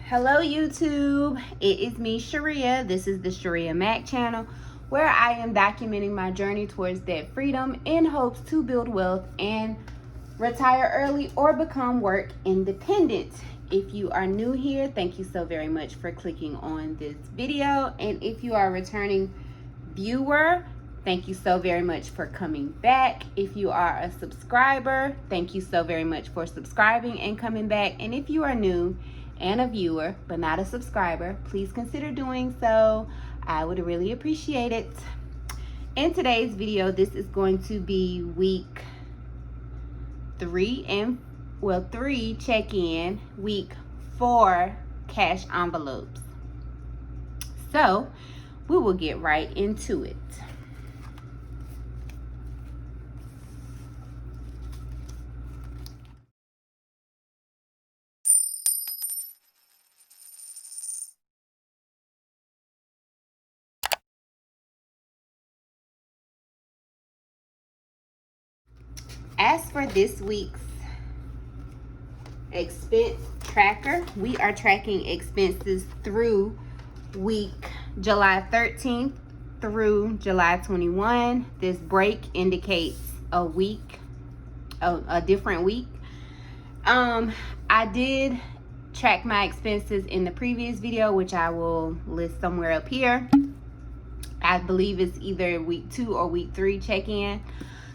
Hello YouTube, it is me Shirria. This is the Shirria Mac channel where I am documenting my journey towards debt freedom in hopes to build wealth and retire early or become work independent. If you are new here, thank you so very much for clicking on this video, and if you are a returning viewer, thank you so very much for coming back. If you are a subscriber, thank you so very much for subscribing and coming back. And if you are new and a viewer but not a subscriber, please consider doing so. I would really appreciate it. In today's video, this is going to be week 3 check-in, week 4 cash envelopes. So we will get right into it. As for this week's expense tracker, we are tracking expenses through week July 13th through July 21. This break indicates a different week. I did track my expenses in the previous video, which I will list somewhere up here. I believe it's either week 2 or week 3 check-in.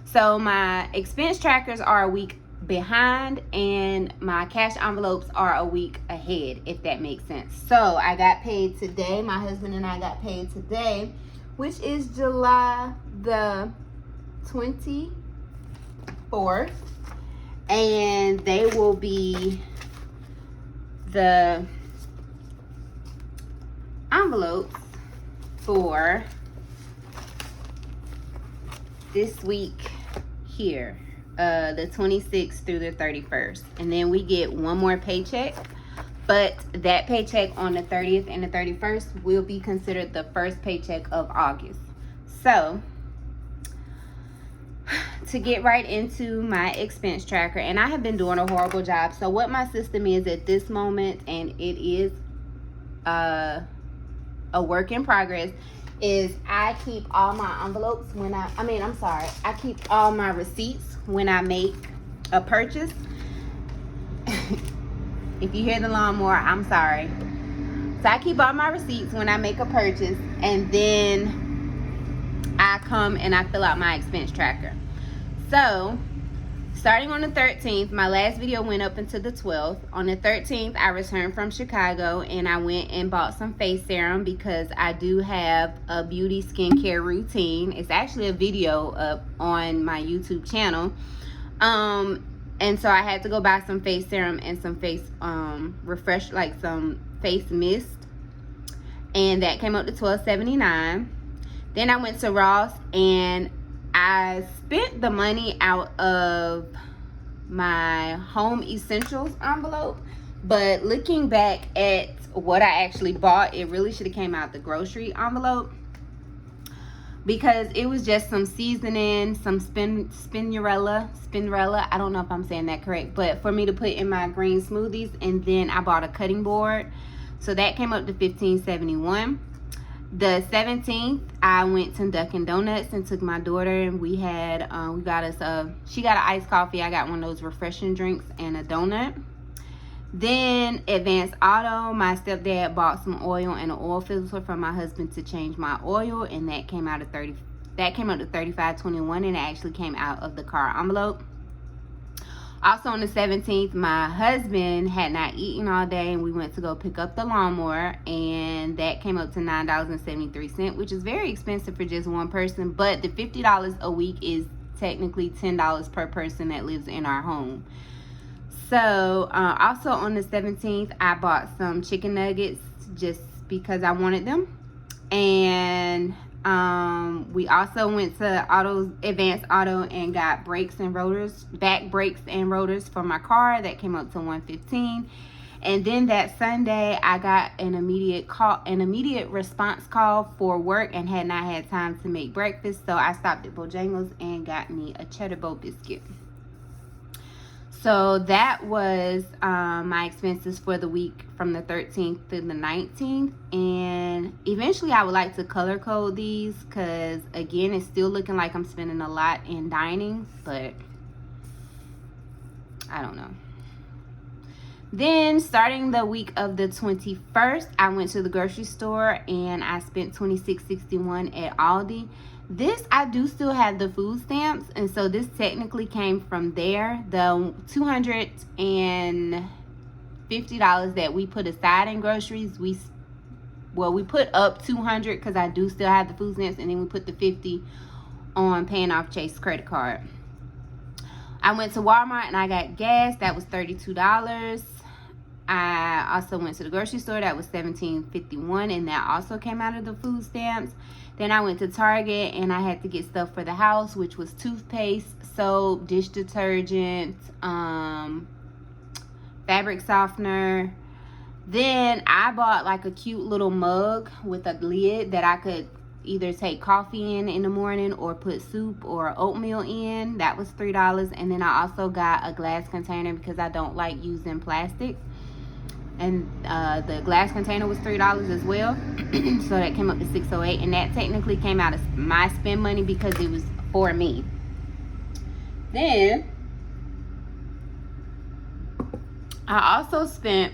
So my expense trackers are a week behind and my cash envelopes are a week ahead, if that makes sense. So I got paid today. My husband and I got paid today, which is July the 24th. And they will be the envelopes for this week here, the 26th through the 31st, and then we get one more paycheck, but that paycheck on the 30th and the 31st will be considered the first paycheck of August. So to get right into my expense tracker, and I have been doing a horrible job. So what my system is at this moment, and it is a work in progress, is I keep all my envelopes when I keep all my receipts when I make a purchase. If you hear the lawnmower, I'm sorry. So I keep all my receipts when I make a purchase, and then I come and I fill out my expense tracker. So starting on the 13th, my last video went up until the 12th. On the 13th, I returned from Chicago and I went and bought some face serum because I do have a beauty skincare routine. It's actually a video up on my YouTube channel. And so I had to go buy some face serum and some face refresh, like some face mist. And that came up to $12.79. Then I went to Ross and I spent the money out of my home essentials envelope, but looking back at what I actually bought, it really should have came out the grocery envelope, because it was just some seasoning, some spinnerella, I don't know if I'm saying that correct, but for me to put in my green smoothies. And then I bought a cutting board, so that came up to $15.71. The 17th, I went to Dunkin' Donuts and took my daughter, and we got us she got an iced coffee, I got one of those refreshing drinks, and a donut. Then Advanced Auto, my stepdad bought some oil and an oil filter for my husband to change my oil, and that came out to $35.21, and it actually came out of the car envelope. Also on the 17th, my husband had not eaten all day, and we went to go pick up the lawnmower, and that came up to $9.73, which is very expensive for just one person, but the $50 a week is technically $10 per person that lives in our home. So also on the 17th, I bought some chicken nuggets just because I wanted them. And we also went to Advanced Auto and got brakes and rotors, back brakes and rotors for my car. That came up to $115. And then that Sunday, I got an immediate response call for work and had not had time to make breakfast. So I stopped at Bojangles and got me a cheddar bow biscuit. So that was my expenses for the week from the 13th through the 19th. And eventually I would like to color code these because, again, it's still looking like I'm spending a lot in dining, but I don't know. Then starting the week of the 21st, I went to the grocery store and I spent $26.61 at Aldi. This, I do still have the food stamps, and so this technically came from there. The $250 that we put aside in groceries, we put up $200 because I do still have the food stamps, and then we put the $50 on paying off Chase credit card. I went to Walmart and I got gas. That was $32. I also went to the grocery store. That was $17.51, and that also came out of the food stamps. Then I went to Target and I had to get stuff for the house, which was toothpaste, soap, dish detergent, fabric softener. Then I bought like a cute little mug with a lid that I could either take coffee in the morning or put soup or oatmeal in. That was $3. And then I also got a glass container because I don't like using plastic. And the glass container was $3 as well. So that came up to $6.08, and that technically came out of my spend money because it was for me. Then I also spent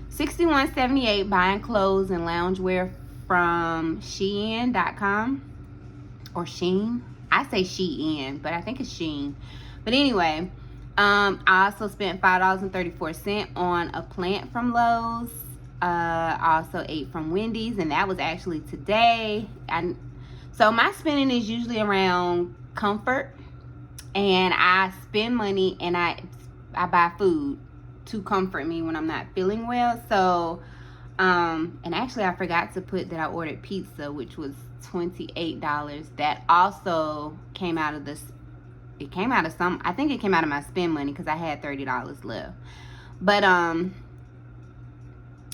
$61.78 buying clothes and loungewear from Shein.com or Shein. I say Shein, but I think it's Shein. But anyway, I also spent $5.34 on a plant from Lowe's. I also ate from Wendy's, and that was actually today. So my spending is usually around comfort, and I spend money and I buy food to comfort me when I'm not feeling well. So and actually I forgot to put that I ordered pizza, which was $28. That also came out of this. It came out of I think it came out of my spend money because I had $30 left. But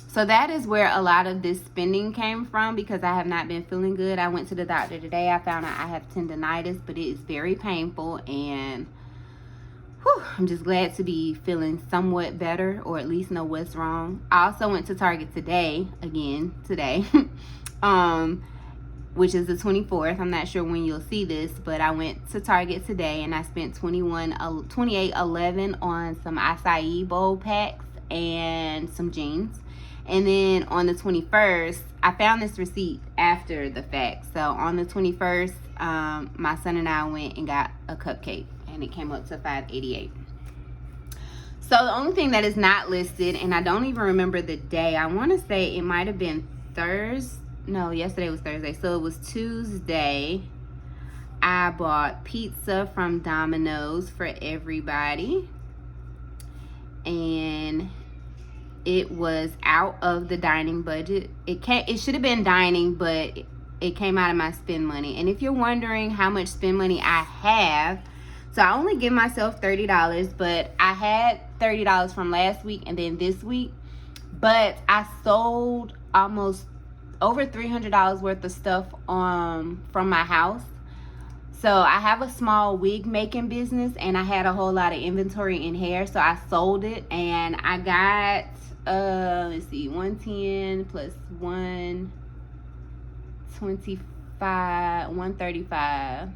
so that is where a lot of this spending came from because I have not been feeling good. I went to the doctor today. I found out I have tendonitis, but it is very painful, and I'm just glad to be feeling somewhat better, or at least know what's wrong. I also went to Target today, which is the 24th. I'm not sure when you'll see this, but I went to Target today and I spent $28.11 on some acai bowl packs and some jeans. And then on the 21st, I found this receipt after the fact. So on the 21st, my son and I went and got a cupcake, and it came up to $5.88. So the only thing that is not listed, and I don't even remember the day, I want to say it might have been Thursday. No, yesterday was Thursday. So it was Tuesday. I bought pizza from Domino's for everybody, and it was out of the dining budget. It should have been dining, but it came out of my spend money. And if you're wondering how much spend money I have, so I only give myself $30, but I had $30 from last week and then this week. But I sold almost over $300 worth of stuff from my house. So I have a small wig making business, and I had a whole lot of inventory in hair, so I sold it, and I got let's see, 110 plus 125, 135.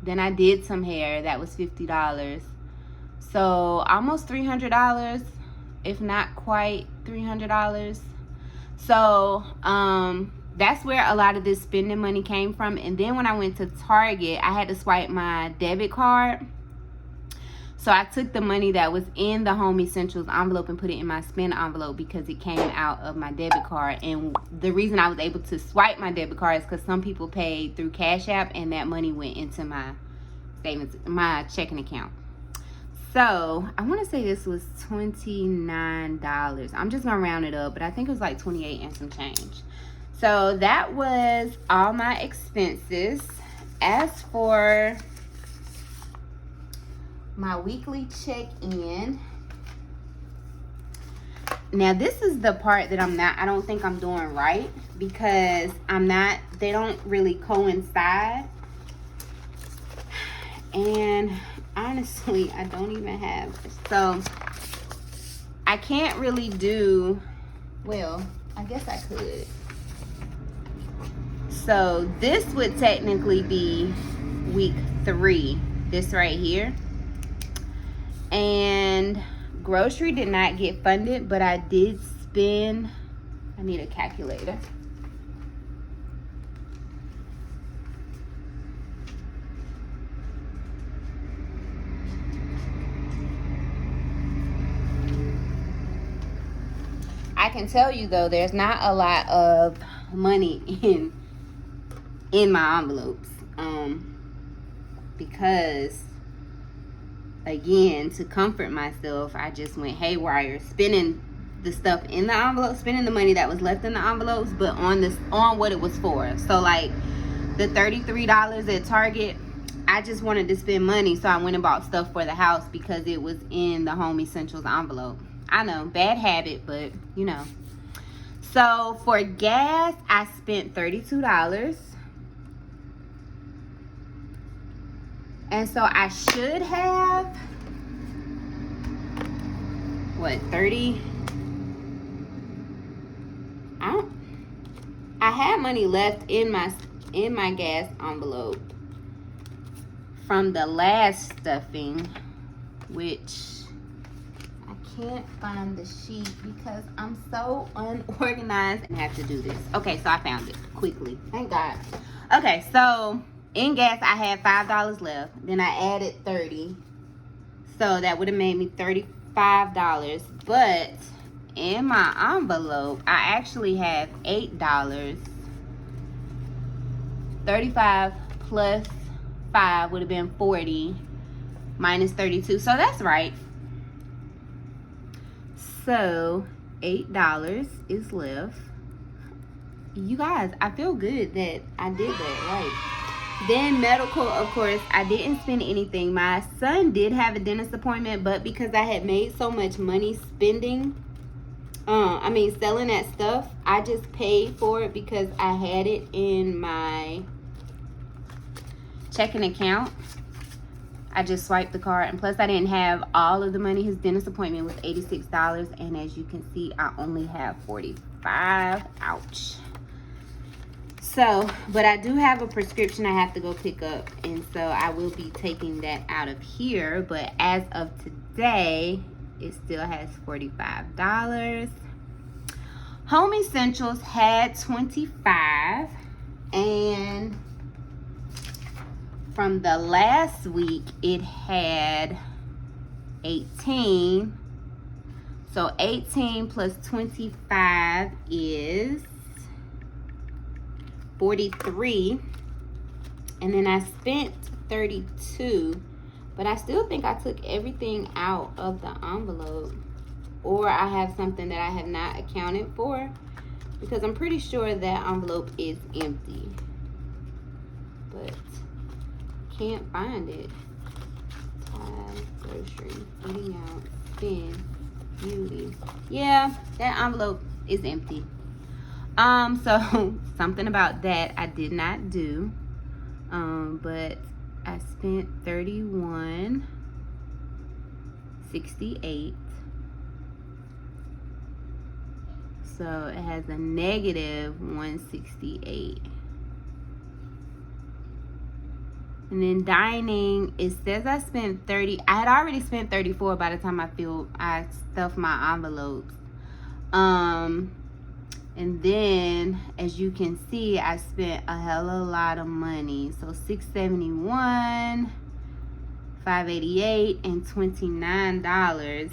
Then I did some hair that was $50. So almost $300, if not quite $300. So that's where a lot of this spending money came from. And then when I went to Target, I had to swipe my debit card. So I took the money that was in the Home Essentials envelope and put it in my spend envelope because it came out of my debit card. And the reason I was able to swipe my debit card is because some people paid through Cash App, and that money went into my savings, my checking account. So I want to say this was $29. I'm just gonna round it up, but I think it was like 28 and some change. So that was all my expenses. As for my weekly check-in, now this is the part that I don't think I'm doing right, because they don't really coincide. And honestly, I don't even have, so I can't really do, well, I guess I could. So this would technically be week 3, this right here. And grocery did not get funded, but I did spend, I need a calculator. I can tell you though, there's not a lot of money in my envelopes, because again, to comfort myself, I just went haywire, spending the stuff in the envelope, spending the money that was left in the envelopes, but on what it was for. So like the $33 at Target, I just wanted to spend money, so I went and bought stuff for the house because it was in the home essentials envelope. I know, bad habit, but you know. So for gas, I spent $32. And so I should have, what, 30? I had money left in my gas envelope from the last stuffing, which I can't find the sheet because I'm so unorganized and have to do this. Okay, so I found it quickly. Thank God. Okay, so in gas, I had $5 left. Then I added 30. So that would have made me $35. But in my envelope, I actually have $8. 35 plus 5 would have been 40. Minus 32. So that's right. So $8 is left. You guys, I feel good that I did that right. Then medical, of course, I didn't spend anything. My son did have a dentist appointment, but because I had made so much money spending, selling that stuff, I just paid for it because I had it in my checking account. I just swiped the card, and plus I didn't have all of the money. His dentist appointment was $86, and as you can see, I only have $45. Ouch. So, but I do have a prescription I have to go pick up, and so I will be taking that out of here. But as of today, it still has $45. Home Essentials had $25, and from the last week, it had $18. So 18 plus 25 is 43, and then I spent 32, but I still think I took everything out of the envelope, or I have something that I have not accounted for, because I'm pretty sure that envelope is empty, but can't find it. Ties, grocery, eating out, spend, beauty. Yeah, that envelope is empty. So something about that I did not do, but I spent $31.68. So it has a negative $168. And then dining, it says I spent $30. I had already spent $34 by the time I stuffed my envelopes. And then, as you can see, I spent a hell of a lot of money. So $671, $588, and $29.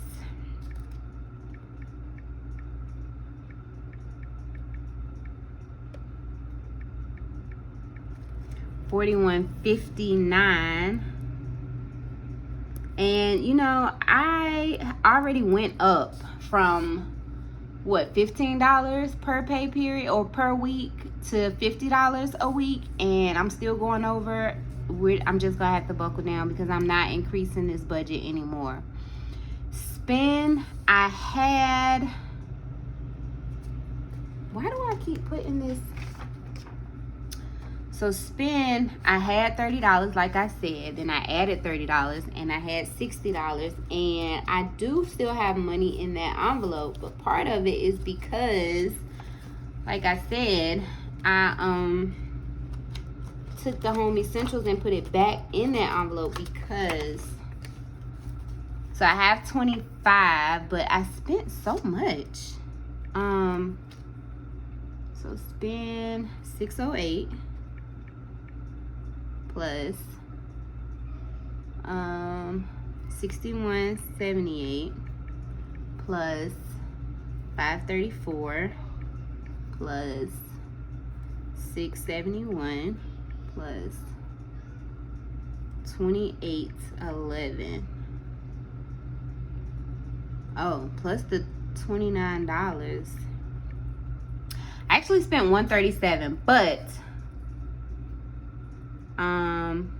$41.59. And you know, I already went up from what, $15 per pay period or per week to $50 a week, and I'm still going over. I'm just gonna have to buckle down because I'm not increasing this budget anymore. Spend, I had, why do I keep putting this? So spend, I had $30 like I said, then I added $30 and I had $60, and I do still have money in that envelope, but part of it is because, like I said, I took the home essentials and put it back in that envelope because, so I have 25, but I spent so much. So spend 608 plus 6178 plus 534 plus 671 plus 2811. Oh, plus the $29. I actually spent $137, but I'm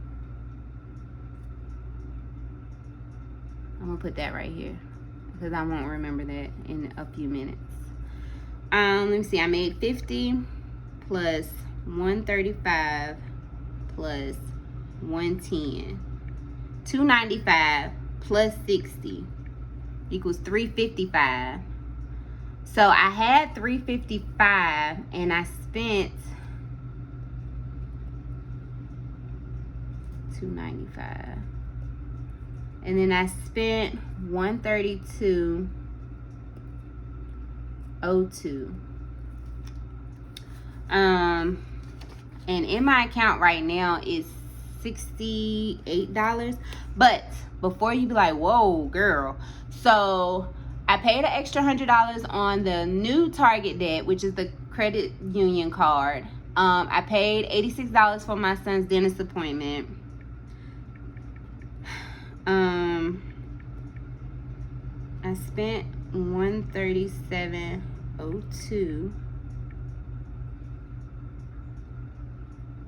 gonna put that right here because I won't remember that in a few minutes. Let me see. I made 50 plus 135 plus 110. 295 plus 60 equals 355. So I had 355 and I spent 295. And then I spent 132.02. And in my account right now is $68. But before you be like, whoa, girl. So I paid an extra $100 on the new Target debt, which is the credit union card. I paid $86 for my son's dentist appointment. I spent $137.02.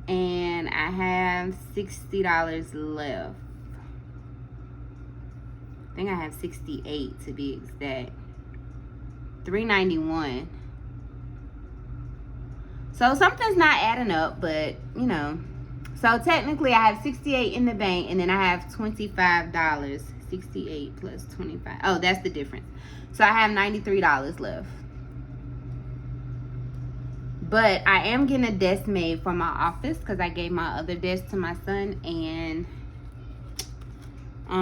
And I have $60 left. I think I have 68 to be exact. $391. So something's not adding up, but you know. So technically I have 68 in the bank, and then I have $25. 68 plus 25. Oh, that's the difference. So I have $93 left. But I am getting a desk made for my office because I gave my other desk to my son, and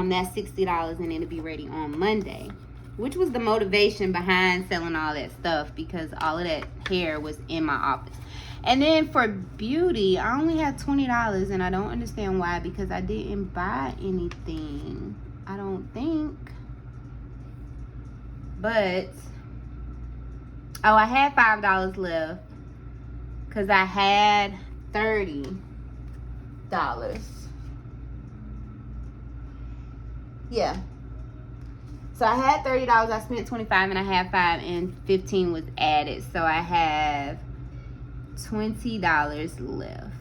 that's $60, and it'll be ready on Monday, which was the motivation behind selling all that stuff, because all of that hair was in my office. And then for beauty, I only had $20, and I don't understand why, because I didn't buy anything, I don't think. But oh, I had $5 left because I had $30. Yeah. So I had $30, I spent $25, and I had $5, and $15 was added. So I have $20 left.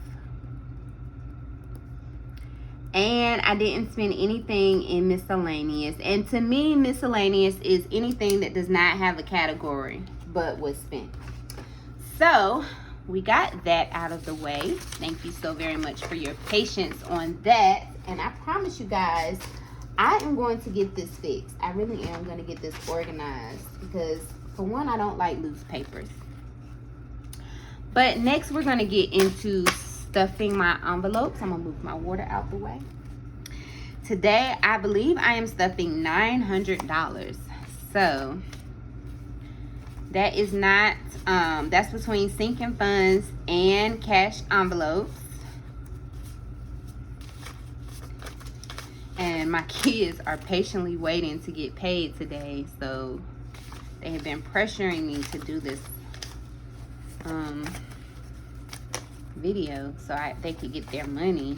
And I didn't spend anything in miscellaneous. And to me, miscellaneous is anything that does not have a category but was spent. So we got that out of the way. Thank you so very much for your patience on that. And I promise you guys, I am going to get this fixed. I really am going to get this organized, because for one, I don't like loose papers. But next we're going to get into stuffing my envelopes. I'm going to move my water out the way. Today, I believe I am stuffing $900. So that is not, that's between sinking funds and cash envelopes. And my kids are patiently waiting to get paid today, so they have been pressuring me to do this video so they could get their money.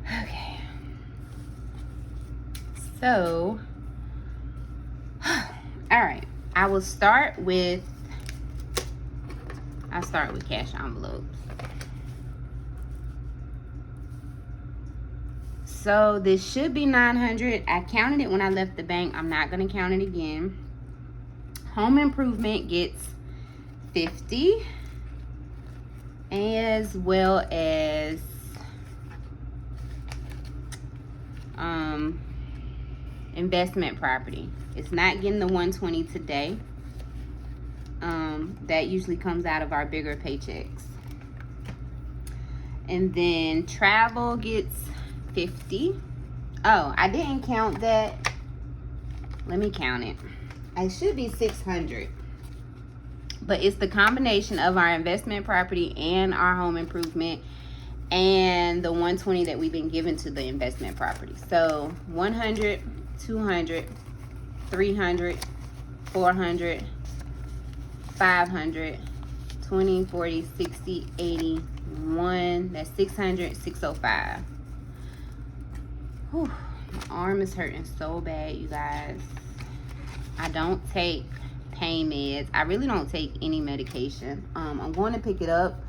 Okay. So, all right. I'll start with cash envelopes. So this should be $900. I counted it when I left the bank. I'm not going to count it again. Home improvement gets 50, as well as investment property. It's not getting the 120 today. That usually comes out of our bigger paychecks. And then travel gets 50. Oh, I didn't count that. Let me count it. It should be 600. But it's the combination of our investment property and our home improvement and the 120 that we've been given to the investment property. So 100, 200, 300, 400, 500, 20, 40, 60, 80, 1. That's 600, 605. Whew, my arm is hurting so bad, you guys. I don't take pain meds. I really don't take any medication. I'm going to pick it up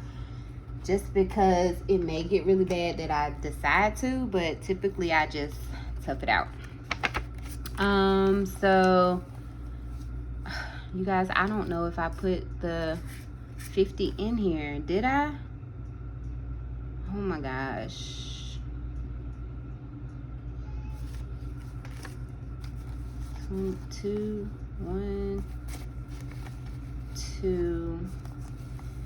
just because it may get really bad that I decide to, but typically I just tough it out. So you guys, I don't know if I put the 50 in here. Did I? Oh my gosh. 2, 1, 2,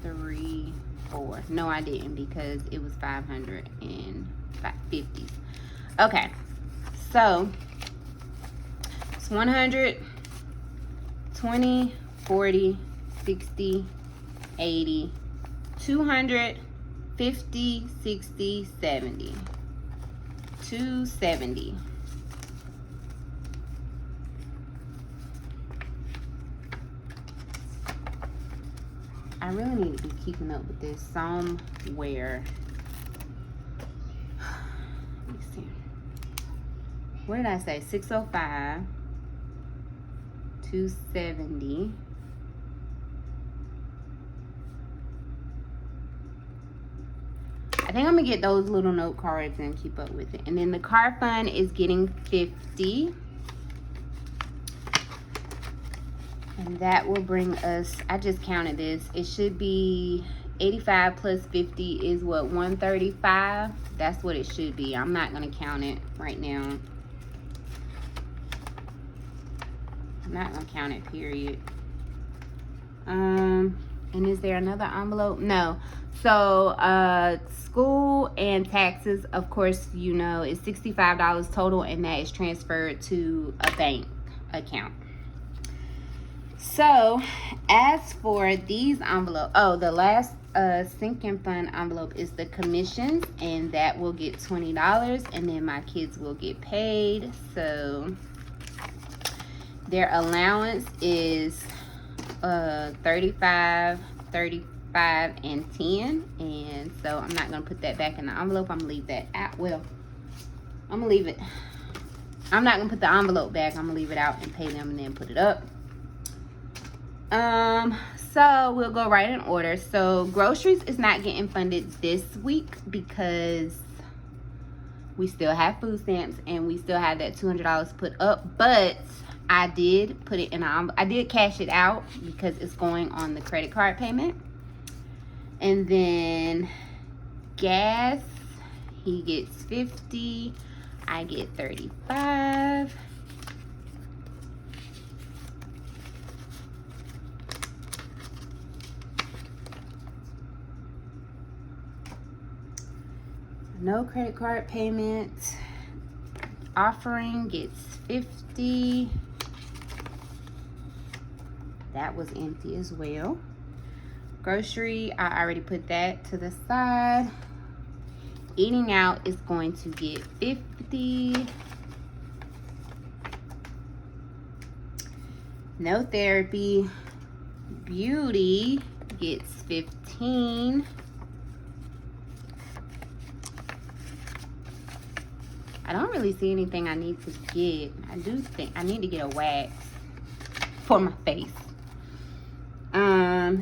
3, 4. No, I didn't, because it was 550. Okay, so it's 100, 20, 40, 60, 80, 200, 50, 60, 70, 270. I really need to be keeping up with this somewhere. Let me see. What did I say? 605, 270. I think I'm gonna get those little note cards and keep up with it. And then the car fund is getting 50. And that will bring us, I just counted this, it should be 85 plus 50 is what, 135? That's what it should be. I'm not going to count it right now. I'm not going to count it, period. And is there another envelope? No. So, school and taxes, of course, you know, is $65 total, and that is transferred to a bank account. So, as for these envelopes, oh, the last sinking fund envelope is the commissions, and that will get $20, and then my kids will get paid. So, their allowance is 35, 35, and 10, and so I'm not going to put that back in the envelope. I'm going to leave that out. Well, I'm going to leave it. I'm not going to put the envelope back. I'm going to leave it out and pay them and then put it up. So we'll go right in order. So groceries is not getting funded this week because we still have food stamps and we still have that $200 put up, but I did put it in I did cash it out because it's going on the credit card payment. And then gas, he gets 50, I get 35. No credit card payment. Offering gets 50. That was empty as well. Grocery, I already put that to the side. Eating out is going to get 50. No therapy. Beauty gets 15. I don't really see anything I need to get. I do think I need to get a wax for my face.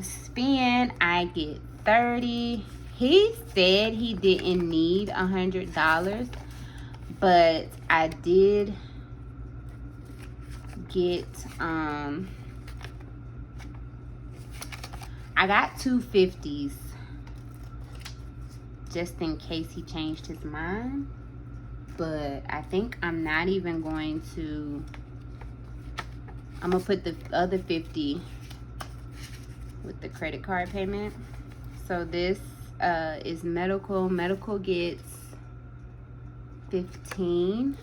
Spend, I get 30. He said he didn't need $100, but I did get I got 250s just in case he changed his mind. But I think I'm not even going to. I'm gonna put the other 50 with the credit card payment. So this is medical. Medical gets 15.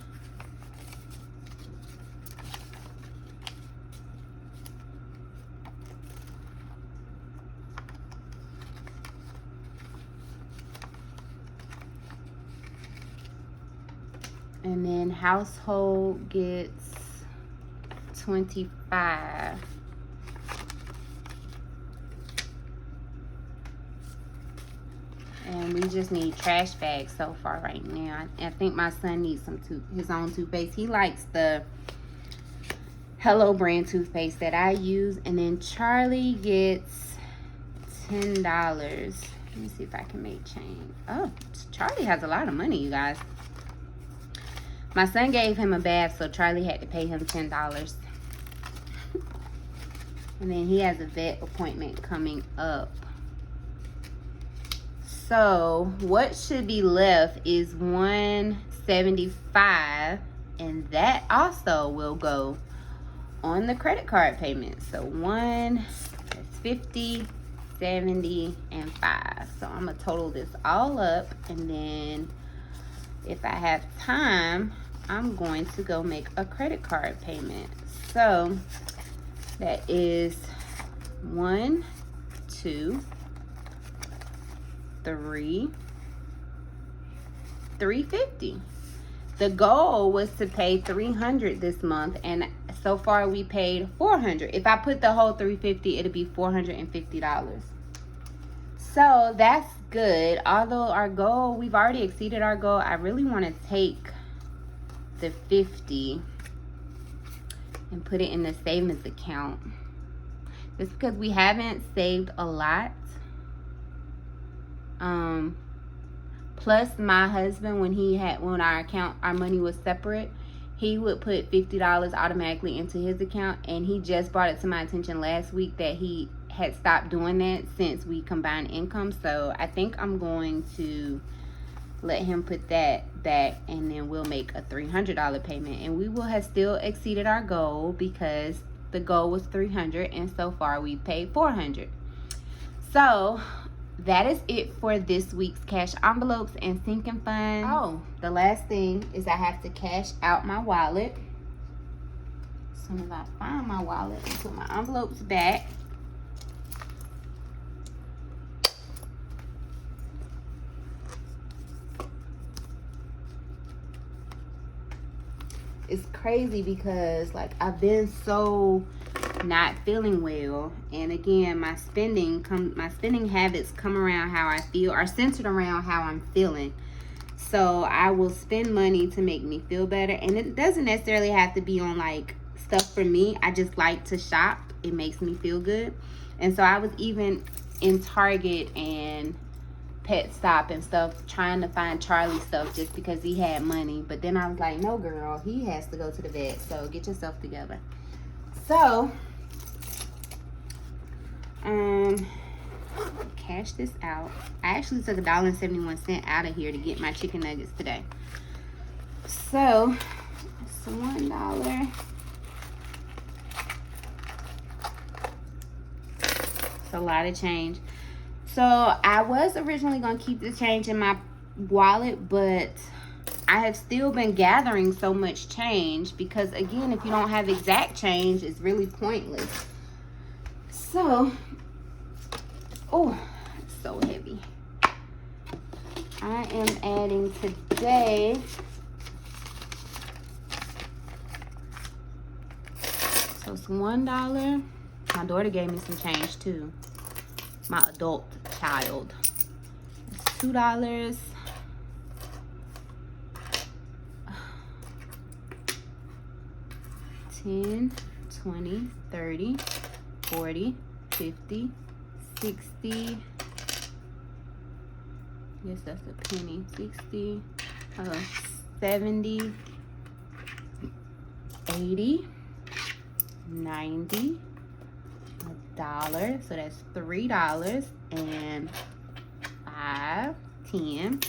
And then household gets 25. And we just need trash bags so far right now. I think my son needs his own toothpaste. He likes the Hello brand toothpaste that I use. And then Charlie gets $10. Let me see if I can make change. Oh, Charlie has a lot of money, you guys. My son gave him a bath, so Charlie had to pay him $10. And then he has a vet appointment coming up. So what should be left is $175, and that also will go on the credit card payment. So that's 50, 70, and 5. So I'm gonna total this all up, and then if I have time, I'm going to go make a credit card payment. So that is 1, 2, 3, 350. The goal was to pay $300 this month, and so far we paid $400. If I put the whole $350, it'll be $450. So that's good. Although our goal, we've already exceeded our goal. I really want to take the 50 and put it in the savings account, just because we haven't saved a lot. Plus my husband, when our money was separate, he would put $50 automatically into his account, and he just brought it to my attention last week that he had stopped doing that since we combined income. So I think I'm going to let him put that back, and then we'll make a $300 payment, and we will have still exceeded our goal because the goal was $300, and so far we paid $400. So that is it for this week's cash envelopes and sinking funds. Oh, the last thing is I have to cash out my wallet. As soon as I find my wallet and put my envelopes back. It's crazy because like I've been so not feeling well, and again my spending habits come around how I feel, are centered around how I'm feeling. So I will spend money to make me feel better, and it doesn't necessarily have to be on like stuff for me. I just like to shop. It makes me feel good. And so I was even in Target and Pet Stop and stuff trying to find Charlie stuff just because he had money, but then I was like, no girl, he has to go to the vet, so get yourself together. So cash this out. I actually took $1.71 out of here to get my chicken nuggets today. So it's $1. It's a lot of change. So I was originally going to keep this change in my wallet, but I have still been gathering so much change because, again, if you don't have exact change, it's really pointless. So, oh, it's so heavy. I am adding today so it's $1. My daughter gave me some change too. My adult child. It's $2. $10, $20, $30, $40, $50, $60. Yes, that's a penny. $60, $70, $80, $90, $1. So that's $3 and 5, 10,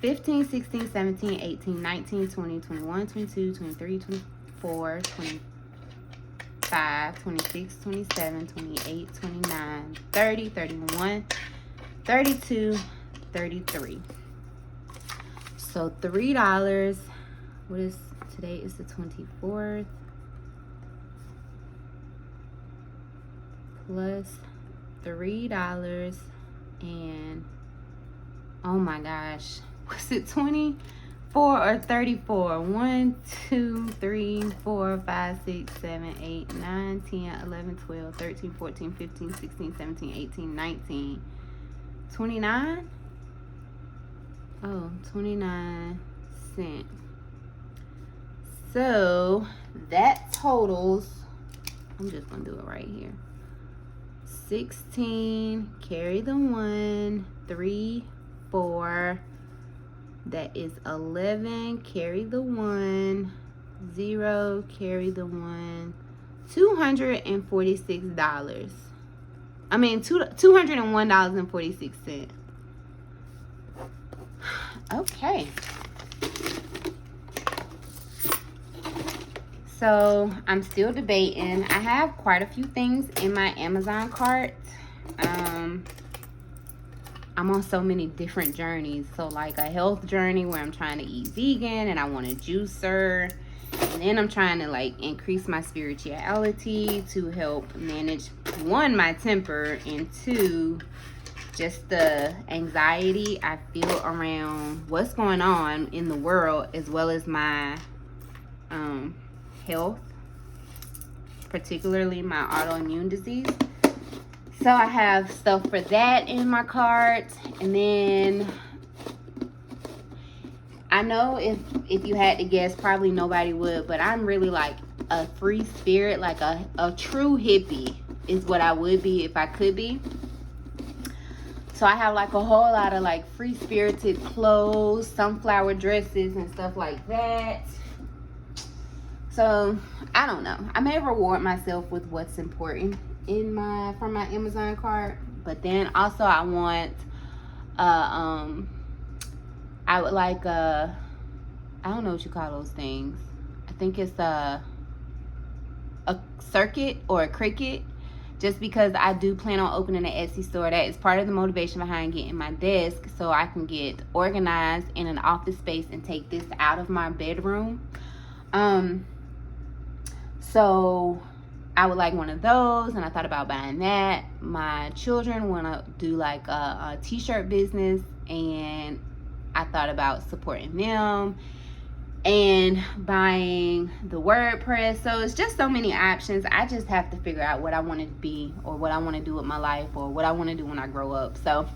15, 16, 17, 18, 19, 20, 21, 22, 23, 24, 25, 26, 27, 28, 29, 30, 31, 32, 33. So $3. What is today? Is the 24th. Plus $3 and oh my gosh, was it 24 or 34? 1, 2, 3, 4, 5, 6, 7, 8, 9, 10, 11, 12, 13, 14, 15, 16, 17, 18, 19, 29. Oh, 29 cents. So that totals, I'm just gonna do it right here. 16, carry the 1, 3, 4, that is 11, carry the 1, 0, carry the 1, $246. I mean, $201.46. Okay. So I'm still debating. I have quite a few things in my Amazon cart. I'm on so many different journeys. So like a health journey where I'm trying to eat vegan and I want a juicer. And then I'm trying to like increase my spirituality to help manage, 1, my temper, and 2, just the anxiety I feel around what's going on in the world, as well as my health, particularly my autoimmune disease. So I have stuff for that in my cart. And then I know if you had to guess, probably nobody would, but I'm really like a free spirit, like a true hippie is what I would be if I could be. So I have like a whole lot of like free spirited clothes, sunflower dresses and stuff like that. So I don't know. I may reward myself with what's important from my Amazon cart, but then also I want I would like I don't know what you call those things. I think it's a circuit or a Cricut, just because I do plan on opening an Etsy store. That is part of the motivation behind getting my desk, so I can get organized in an office space and take this out of my bedroom. So I would like one of those, and I thought about buying that. My children want to do like a t-shirt business, and I thought about supporting them and buying the WordPress. So it's just so many options. I just have to figure out what I want to be, or what I want to do with my life, or what I want to do when I grow up. So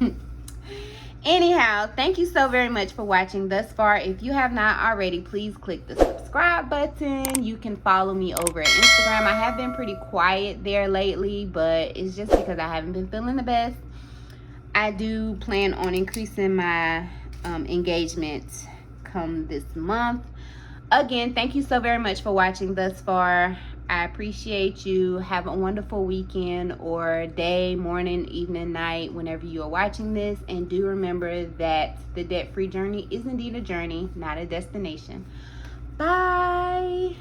anyhow, thank you so very much for watching thus far. If you have not already, please click the subscribe button. You can follow me over at Instagram. I have been pretty quiet there lately, but it's just because I haven't been feeling the best. I do plan on increasing my engagement come this month. Again, thank you so very much for watching thus far. I appreciate you. Have a wonderful weekend, or day, morning, evening, night, whenever you are watching this. And do remember that the debt-free journey is indeed a journey, not a destination. Bye.